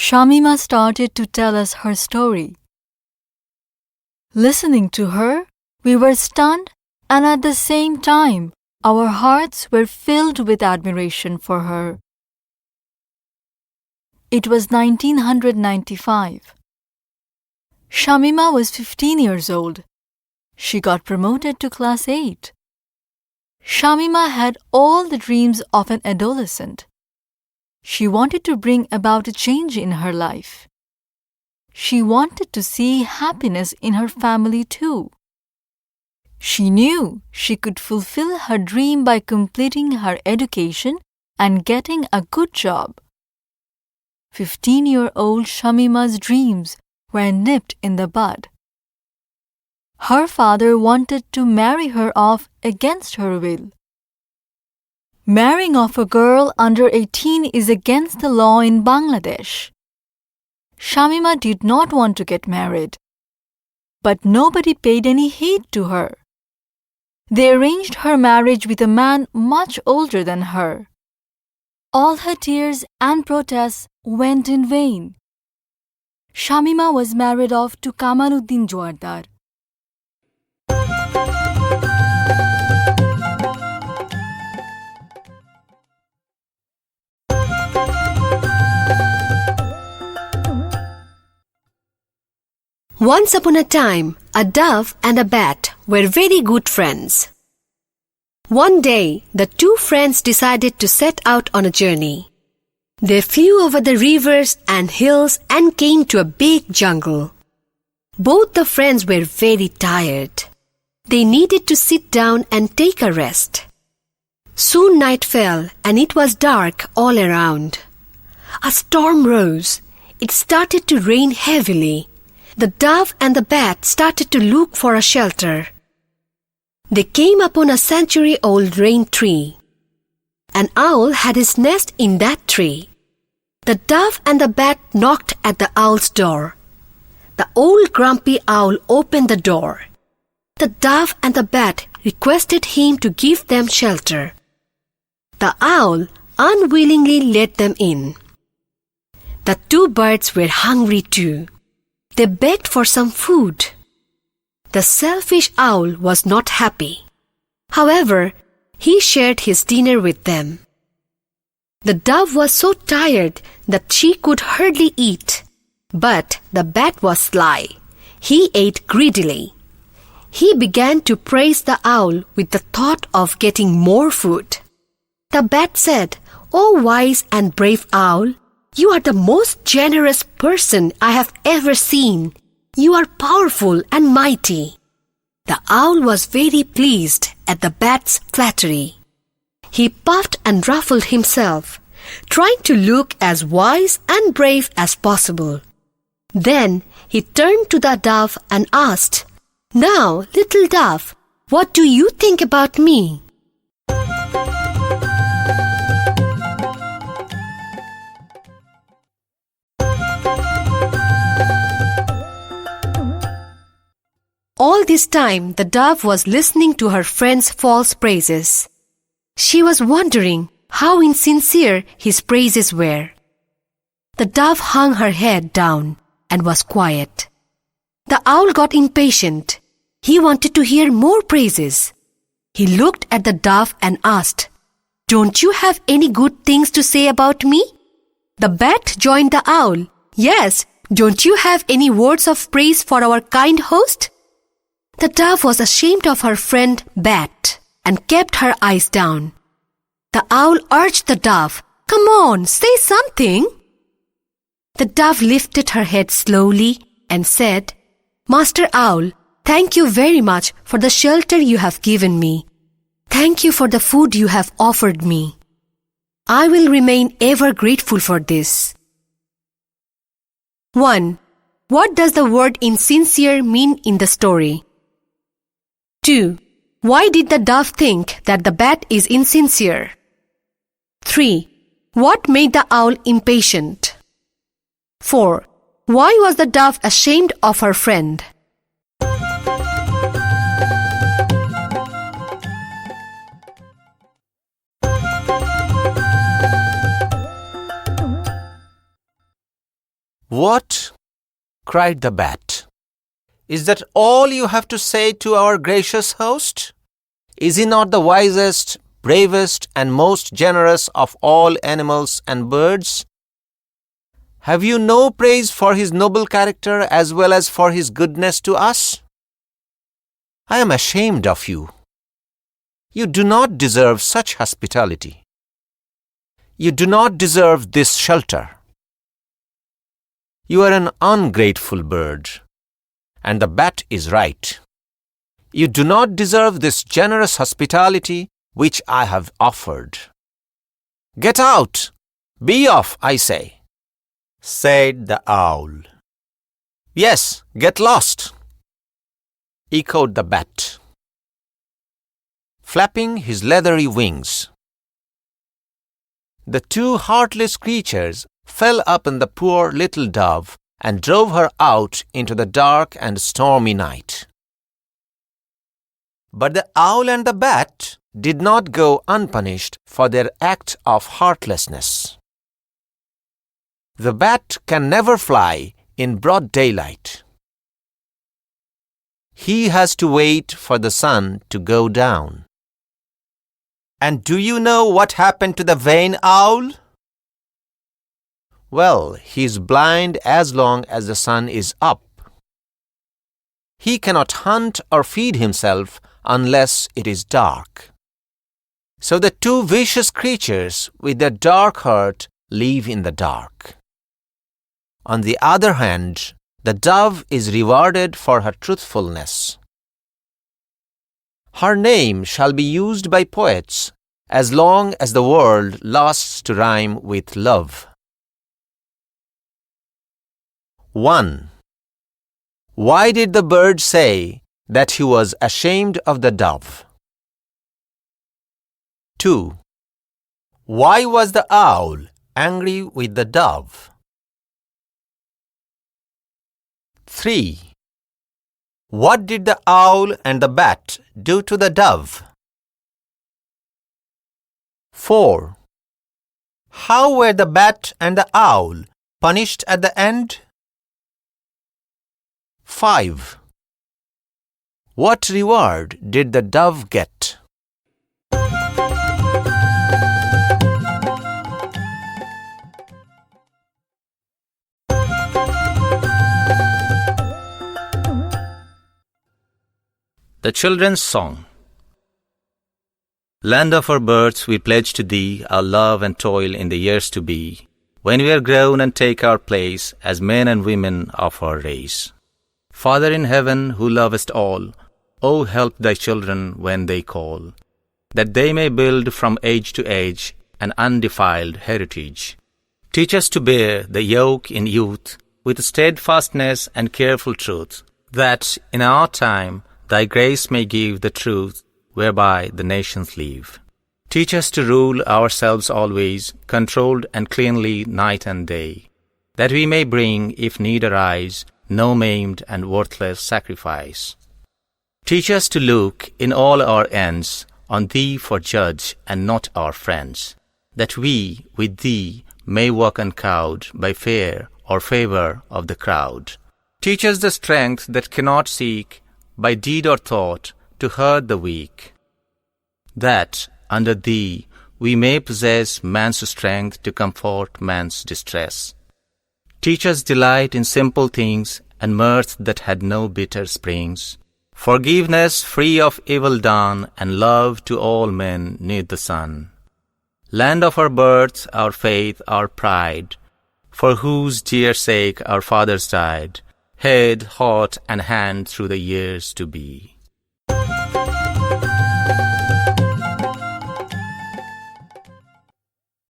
Shamima started to tell us her story. Listening to her, we were stunned, and at the same time, our hearts were filled with admiration for her. It was 1995. Shamima was 15 years old. She got promoted to class 8. Shamima had all the dreams of an adolescent. She wanted to bring about a change in her life. She wanted to see happiness in her family too. She knew she could fulfill her dream by completing her education and getting a good job. 15-year-old Shamima's dreams were nipped in the bud. Her father wanted to marry her off against her will. Marrying off a girl under 18 is against the law in Bangladesh. Shamima did not want to get married, but nobody paid any heed to her. They arranged her marriage with a man much older than her. All her tears and protests went in vain. Shamima was married off to Kamaluddin Joardar. Once upon a time, a dove and a bat were very good friends. One day, the two friends decided to set out on a journey. They flew over the rivers and hills and came to a big jungle. Both the friends were very tired. They needed to sit down and take a rest. Soon night fell and it was dark all around. A storm rose. It started to rain heavily. The dove and the bat started to look for a shelter. They came upon a century-old rain tree. An owl had his nest in that tree. The dove and the bat knocked at the owl's door. The old grumpy owl opened the door. The dove and the bat requested him to give them shelter. The owl unwillingly let them in. The two birds were hungry too. They begged for some food. The selfish owl was not happy. However, he shared his dinner with them. The dove was so tired that she could hardly eat. But the bat was sly. He ate greedily. He began to praise the owl with the thought of getting more food. The bat said, "Oh wise and brave owl, you are the most generous person I have ever seen. You are powerful and mighty." The owl was very pleased at the bat's flattery. He puffed and ruffled himself, trying to look as wise and brave as possible. Then he turned to the dove and asked, "Now, little dove, what do you think about me?" All this time, the dove was listening to her friend's false praises. She was wondering how insincere his praises were. The dove hung her head down and was quiet. The owl got impatient. He wanted to hear more praises. He looked at the dove and asked, "Don't you have any good things to say about me?" The bat joined the owl. "Yes, don't you have any words of praise for our kind host?" The dove was ashamed of her friend bat and kept her eyes down. The owl urged the dove, "Come on, say something." The dove lifted her head slowly and said, "Master Owl, thank you very much for the shelter you have given me. Thank you for the food you have offered me. I will remain ever grateful for this." 1. What does the word insincere mean in the story? 2. Why did the dove think that the bat is insincere? 3. What made the owl impatient? 4. Why was the dove ashamed of her friend? "What?" cried the bat. "Is that all you have to say to our gracious host? Is he not the wisest, bravest, and most generous of all animals and birds? Have you no praise for his noble character as well as for his goodness to us? I am ashamed of you. You do not deserve such hospitality. You do not deserve this shelter. You are an ungrateful bird, and the bat is right. You do not deserve this generous hospitality which I have offered. Get out! Be off, I say," said the owl. "Yes, get lost," echoed the bat, flapping his leathery wings. The two heartless creatures fell upon the poor little dove and drove her out into the dark and stormy night. But the owl and the bat did not go unpunished for their act of heartlessness. The bat can never fly in broad daylight. He has to wait for the sun to go down. And do you know what happened to the vain owl? Well, he is blind as long as the sun is up. He cannot hunt or feed himself unless it is dark. So the two vicious creatures with their dark heart live in the dark. On the other hand, the dove is rewarded for her truthfulness. Her name shall be used by poets as long as the world lasts to rhyme with love. 1. Why did the bird say that he was ashamed of the dove? 2. Why was the owl angry with the dove? 3. What did the owl and the bat do to the dove? 4. How were the bat and the owl punished at the end? 5. What reward did the dove get? The Children's Song. Land of our births, we pledge to thee our love and toil in the years to be, when we are grown and take our place as men and women of our race. Father in heaven, who lovest all, O help thy children when they call, that they may build from age to age an undefiled heritage. Teach us to bear the yoke in youth with steadfastness and careful truth, that in our time thy grace may give the truth whereby the nations live. Teach us to rule ourselves always, controlled and cleanly night and day, that we may bring, if need arise, no maimed and worthless sacrifice. Teach us to look in all our ends on thee for judge and not our friends, that we with thee may walk uncowed by fear or favor of the crowd. Teach us the strength that cannot seek by deed or thought to hurt the weak, that under thee we may possess man's strength to comfort man's distress. Teach us delight in simple things and mirth that had no bitter springs, forgiveness free of evil done, and love to all men neath the sun. Land of our birth, our faith, our pride, for whose dear sake our fathers died, head, heart, and hand through the years to be.